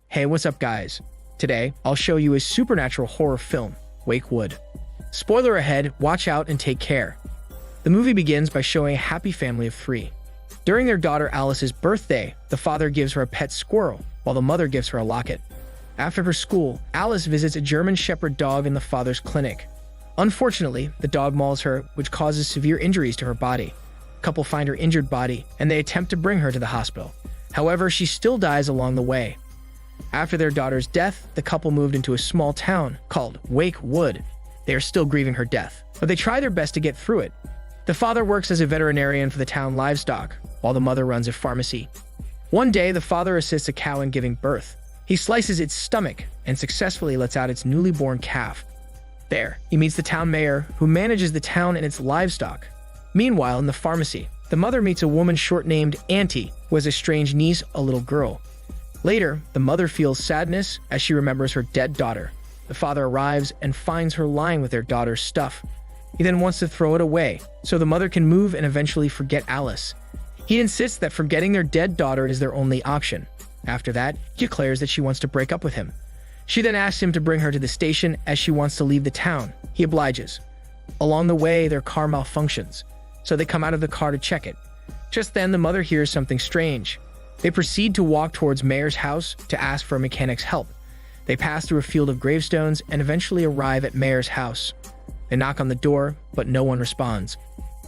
Hey, what's up guys? Today, I'll show you a supernatural horror film, Wake Wood. Spoiler ahead, watch out and take care. The movie begins by showing a happy family of three. During their daughter Alice's birthday, the father gives her a pet squirrel, while the mother gives her a locket. After her school, Alice visits a German Shepherd dog in the father's clinic. Unfortunately, the dog mauls her, which causes severe injuries to her body. The couple find her injured body, and they attempt to bring her to the hospital. However, she still dies along the way. After their daughter's death, the couple moved into a small town called Wake Wood. They are still grieving her death, but they try their best to get through it. The father works as a veterinarian for the town livestock, while the mother runs a pharmacy. One day, the father assists a cow in giving birth. He slices its stomach and successfully lets out its newly born calf. There, he meets the town mayor, who manages the town and its livestock. Meanwhile, in the pharmacy, the mother meets a woman short-named Auntie, who has a strange niece, a little girl. Later, the mother feels sadness as she remembers her dead daughter. The father arrives and finds her lying with their daughter's stuff. He then wants to throw it away, so the mother can move and eventually forget Alice. He insists that forgetting their dead daughter is their only option. After that, he declares that she wants to break up with him. She then asks him to bring her to the station as she wants to leave the town. He obliges. Along the way, their car malfunctions, so they come out of the car to check it. Just then, the mother hears something strange. They proceed to walk towards Mayor's house to ask for a mechanic's help. They pass through a field of gravestones and eventually arrive at Mayor's house. They knock on the door, but no one responds.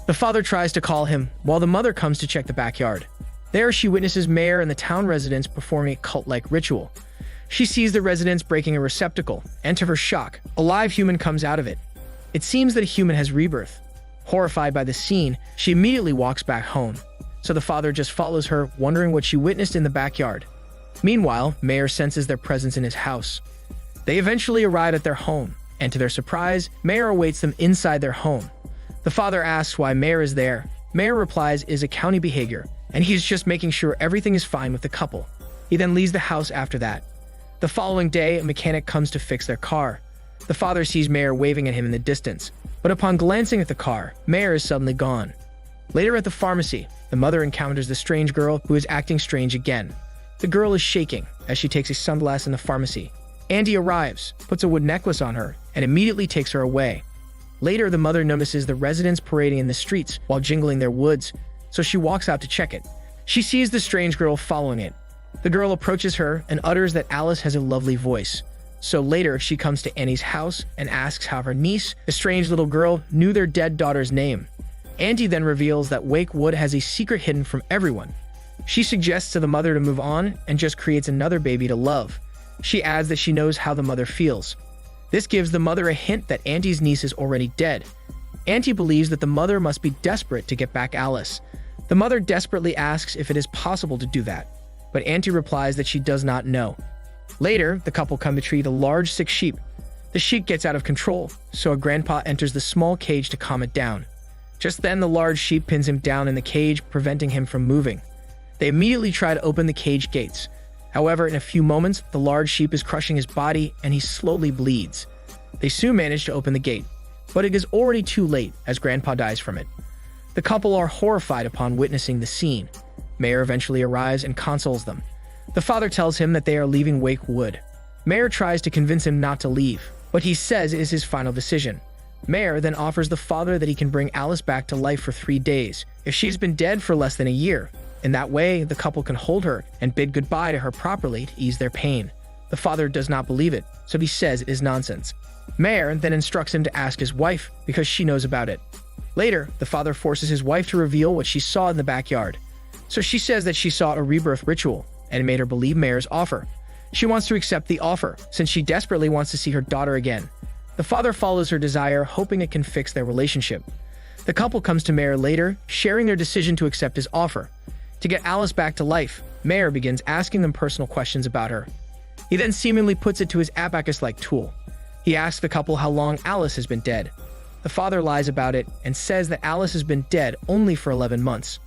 The father tries to call him, while the mother comes to check the backyard. There, she witnesses Mayor and the town residents performing a cult-like ritual. She sees the residents breaking a receptacle, and to her shock, a live human comes out of it. It seems that a human has rebirth. Horrified by the scene, she immediately walks back home. So the father just follows her, wondering what she witnessed in the backyard. Meanwhile, Mayor senses their presence in his house. They eventually arrive at their home, and to their surprise, Mayor awaits them inside their home. The father asks why Mayor is there. Mayor replies it is a county behavior, and he's just making sure everything is fine with the couple. He then leaves the house after that. The following day, a mechanic comes to fix their car. The father sees Mayor waving at him in the distance, but upon glancing at the car, Mayor is suddenly gone. Later at the pharmacy, the mother encounters the strange girl who is acting strange again. The girl is shaking as she takes a sunglass in the pharmacy. Andy arrives, puts a wood necklace on her, and immediately takes her away. Later, the mother notices the residents parading in the streets while jingling their woods, so she walks out to check it. She sees the strange girl following it. The girl approaches her and utters that Alice has a lovely voice. So later, she comes to Annie's house and asks how her niece, a strange little girl, knew their dead daughter's name. Auntie then reveals that Wake Wood has a secret hidden from everyone. She suggests to the mother to move on and just creates another baby to love. She adds that she knows how the mother feels. This gives the mother a hint that Auntie's niece is already dead. Auntie believes that the mother must be desperate to get back Alice. The mother desperately asks if it is possible to do that, but Auntie replies that she does not know. Later, the couple come to treat a large sick sheep. The sheep gets out of control, so a grandpa enters the small cage to calm it down. Just then, the large sheep pins him down in the cage, preventing him from moving. They immediately try to open the cage gates. However, in a few moments, the large sheep is crushing his body and he slowly bleeds. They soon manage to open the gate, but it is already too late as Grandpa dies from it. The couple are horrified upon witnessing the scene. Mayor eventually arrives and consoles them. The father tells him that they are leaving Wake Wood. Mayor tries to convince him not to leave, but he says it is his final decision. Mayor then offers the father that he can bring Alice back to life for 3 days, if she's been dead for less than a year. In that way, the couple can hold her and bid goodbye to her properly to ease their pain. The father does not believe it, so he says it is nonsense. Mayor then instructs him to ask his wife because she knows about it. Later, the father forces his wife to reveal what she saw in the backyard. So she says that she saw a rebirth ritual and made her believe Mayor's offer. She wants to accept the offer since she desperately wants to see her daughter again. The father follows her desire, hoping it can fix their relationship. The couple comes to Mayor later, sharing their decision to accept his offer. To get Alice back to life, Mayor begins asking them personal questions about her. He then seemingly puts it to his abacus-like tool. He asks the couple how long Alice has been dead. The father lies about it and says that Alice has been dead only for 11 months.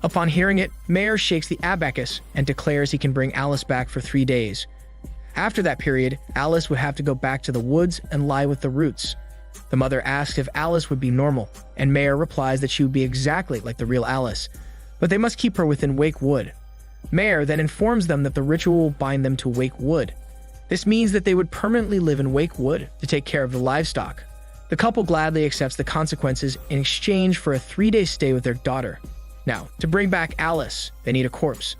Upon hearing it, Mayor shakes the abacus and declares he can bring Alice back for 3 days. After that period, Alice would have to go back to the woods and lie with the roots. The mother asks if Alice would be normal, and Mayer replies that she would be exactly like the real Alice, but they must keep her within Wake Wood. Mayer then informs them that the ritual will bind them to Wake Wood. This means that they would permanently live in Wake Wood to take care of the livestock. The couple gladly accepts the consequences in exchange for a 3-day stay with their daughter. Now, to bring back Alice, they need a corpse.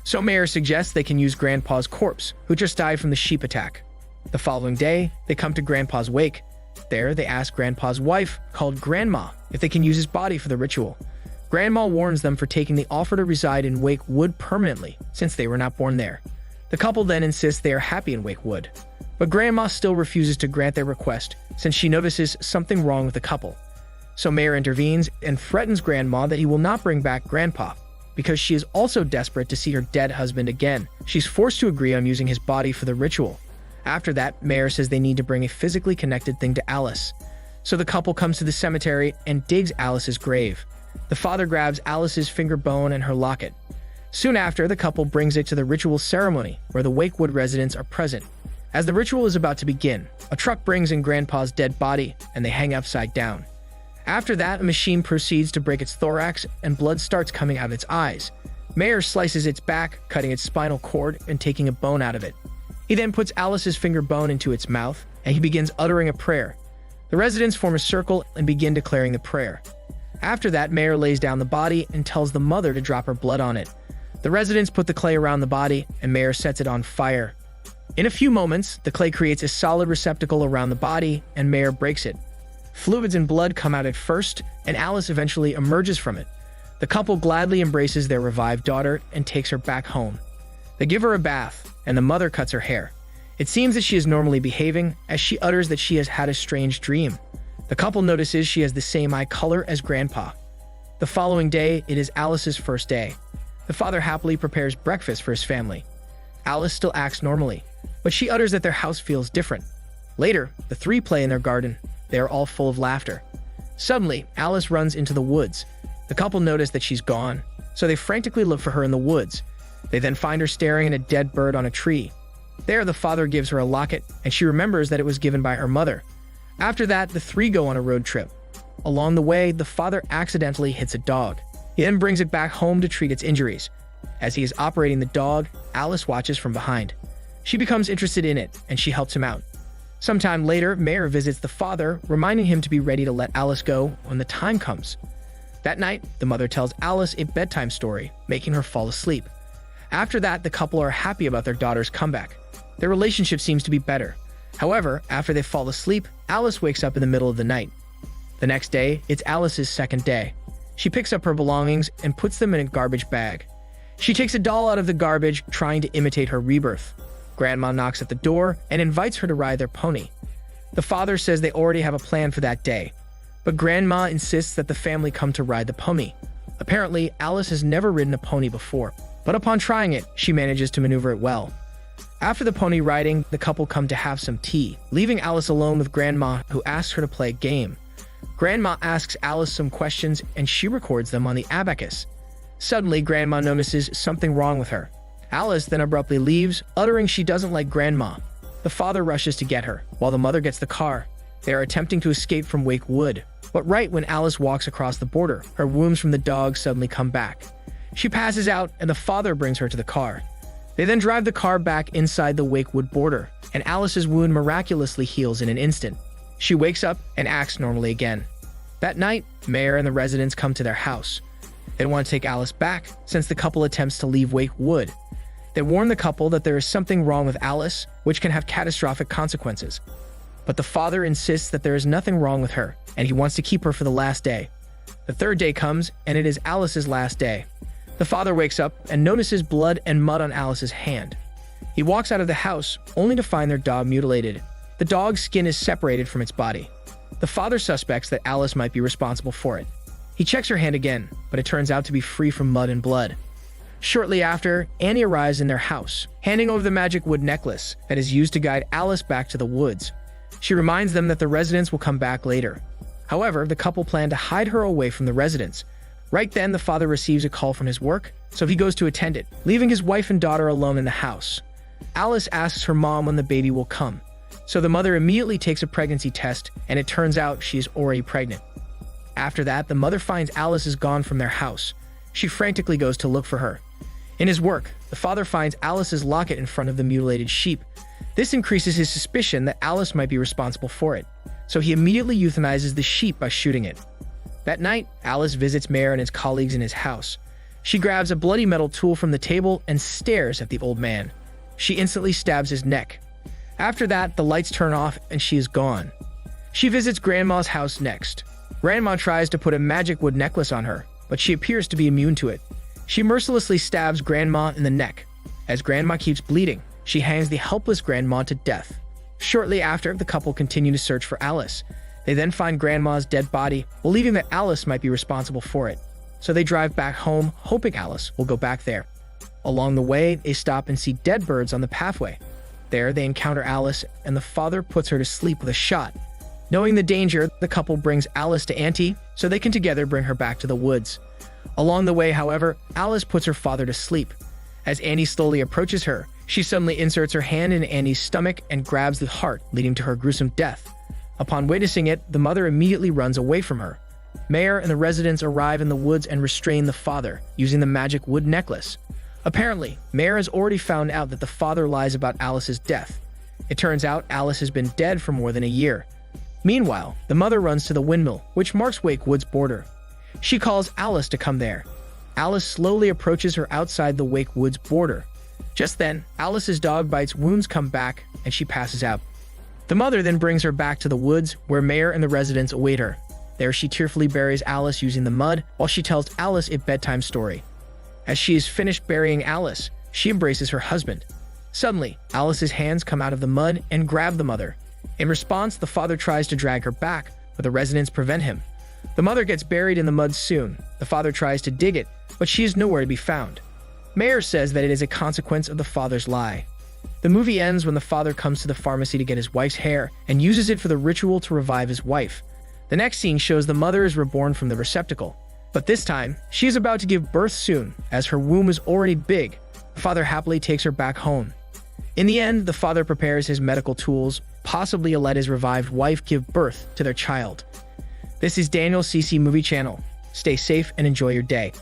So Mayer suggests they can use Grandpa's corpse, who just died from the sheep attack. The following day, they come to Grandpa's wake. There, they ask Grandpa's wife, called Grandma, if they can use his body for the ritual. Grandma warns them for taking the offer to reside in Wake Wood permanently, since they were not born there. The couple then insists they are happy in Wake Wood, but Grandma still refuses to grant their request, since she notices something wrong with the couple. So Mayer intervenes and threatens Grandma that he will not bring back Grandpa, because she is also desperate to see her dead husband again. She's forced to agree on using his body for the ritual. After that, Mayer says they need to bring a physically connected thing to Alice. So the couple comes to the cemetery and digs Alice's grave. The father grabs Alice's finger bone and her locket. Soon after, the couple brings it to the ritual ceremony, where the Wake Wood residents are present. As the ritual is about to begin, a truck brings in Grandpa's dead body, and they hang upside down. After that, a machine proceeds to break its thorax, and blood starts coming out of its eyes. Mayer slices its back, cutting its spinal cord and taking a bone out of it. He then puts Alice's finger bone into its mouth, and he begins uttering a prayer. The residents form a circle and begin declaring the prayer. After that, Mayer lays down the body and tells the mother to drop her blood on it. The residents put the clay around the body, and Mayer sets it on fire. In a few moments, the clay creates a solid receptacle around the body, and Mayer breaks it. Fluids and blood come out at first, and Alice eventually emerges from it. The couple gladly embraces their revived daughter and takes her back home. They give her a bath, and the mother cuts her hair. It seems that she is normally behaving, as she utters that she has had a strange dream. The couple notices she has the same eye color as Grandpa. The following day, it is Alice's first day. The father happily prepares breakfast for his family. Alice still acts normally, but she utters that their house feels different. Later, the three play in their garden. They are all full of laughter. Suddenly, Alice runs into the woods. The couple notice that she's gone, so they frantically look for her in the woods. They then find her staring at a dead bird on a tree. There, the father gives her a locket, and she remembers that it was given by her mother. After that, the three go on a road trip. Along the way, the father accidentally hits a dog. He then brings it back home to treat its injuries. As he is operating the dog, Alice watches from behind. She becomes interested in it, and she helps him out. Sometime later, Mayer visits the father, reminding him to be ready to let Alice go when the time comes. That night, the mother tells Alice a bedtime story, making her fall asleep. After that, the couple are happy about their daughter's comeback. Their relationship seems to be better. However, after they fall asleep, Alice wakes up in the middle of the night. The next day, it's Alice's second day. She picks up her belongings and puts them in a garbage bag. She takes a doll out of the garbage, trying to imitate her rebirth. Grandma knocks at the door and invites her to ride their pony. The father says they already have a plan for that day, but Grandma insists that the family come to ride the pony. Apparently, Alice has never ridden a pony before, but upon trying it, she manages to maneuver it well. After the pony riding, the couple come to have some tea, leaving Alice alone with Grandma, who asks her to play a game. Grandma asks Alice some questions, and she records them on the abacus. Suddenly, Grandma notices something wrong with her. Alice then abruptly leaves, uttering she doesn't like Grandma. The father rushes to get her, while the mother gets the car. They are attempting to escape from Wake Wood, but right when Alice walks across the border, her wounds from the dog suddenly come back. She passes out, and the father brings her to the car. They then drive the car back inside the Wake Wood border, and Alice's wound miraculously heals in an instant. She wakes up and acts normally again. That night, Mayer and the residents come to their house. They want to take Alice back, since the couple attempts to leave Wake Wood. They warn the couple that there is something wrong with Alice, which can have catastrophic consequences. But the father insists that there is nothing wrong with her, and he wants to keep her for the last day. The third day comes, and it is Alice's last day. The father wakes up and notices blood and mud on Alice's hand. He walks out of the house, only to find their dog mutilated. The dog's skin is separated from its body. The father suspects that Alice might be responsible for it. He checks her hand again, but it turns out to be free from mud and blood. Shortly after, Annie arrives in their house, handing over the magic wood necklace that is used to guide Alice back to the woods. She reminds them that the residents will come back later. However, the couple plan to hide her away from the residents. Right then, the father receives a call from his work, so he goes to attend it, leaving his wife and daughter alone in the house. Alice asks her mom when the baby will come. So the mother immediately takes a pregnancy test, and it turns out she is already pregnant. After that, the mother finds Alice is gone from their house. She frantically goes to look for her. In his work, the father finds Alice's locket in front of the mutilated sheep. This increases his suspicion that Alice might be responsible for it, so he immediately euthanizes the sheep by shooting it. That night, Alice visits Mayer and his colleagues in his house. She grabs a bloody metal tool from the table and stares at the old man. She instantly stabs his neck. After that, the lights turn off and she is gone. She visits Grandma's house next. Grandma tries to put a magic wood necklace on her, but she appears to be immune to it. She mercilessly stabs Grandma in the neck. As Grandma keeps bleeding, she hangs the helpless Grandma to death. Shortly after, the couple continue to search for Alice. They then find Grandma's dead body, believing that Alice might be responsible for it. So they drive back home, hoping Alice will go back there. Along the way, they stop and see dead birds on the pathway. There, they encounter Alice, and the father puts her to sleep with a shot. Knowing the danger, the couple brings Alice to Auntie, so they can together bring her back to the woods. Along the way, however, Alice puts her father to sleep. As Annie slowly approaches her, she suddenly inserts her hand in Annie's stomach and grabs the heart, leading to her gruesome death. Upon witnessing it, the mother immediately runs away from her. Mayer and the residents arrive in the woods and restrain the father, using the magic wood necklace. Apparently, Mayer has already found out that the father lies about Alice's death. It turns out Alice has been dead for more than a year. Meanwhile, the mother runs to the windmill, which marks Wake Wood's border. She calls Alice to come there. Alice slowly approaches her outside the Wake Woods border. Just then, Alice's dog bites wounds come back, and she passes out. The mother then brings her back to the woods, where Mayer and the residents await her. There she tearfully buries Alice using the mud, while she tells Alice a bedtime story. As she is finished burying Alice, she embraces her husband. Suddenly, Alice's hands come out of the mud and grab the mother. In response, the father tries to drag her back, but the residents prevent him. The mother gets buried in the mud soon. The father tries to dig it, but she is nowhere to be found. Mayer says that it is a consequence of the father's lie. The movie ends when the father comes to the pharmacy to get his wife's hair and uses it for the ritual to revive his wife. The next scene shows the mother is reborn from the receptacle. But this time, she is about to give birth soon, as her womb is already big. The father happily takes her back home. In the end, the father prepares his medical tools, possibly to let his revived wife give birth to their child. This is Daniel CC Movie Channel. Stay safe and enjoy your day.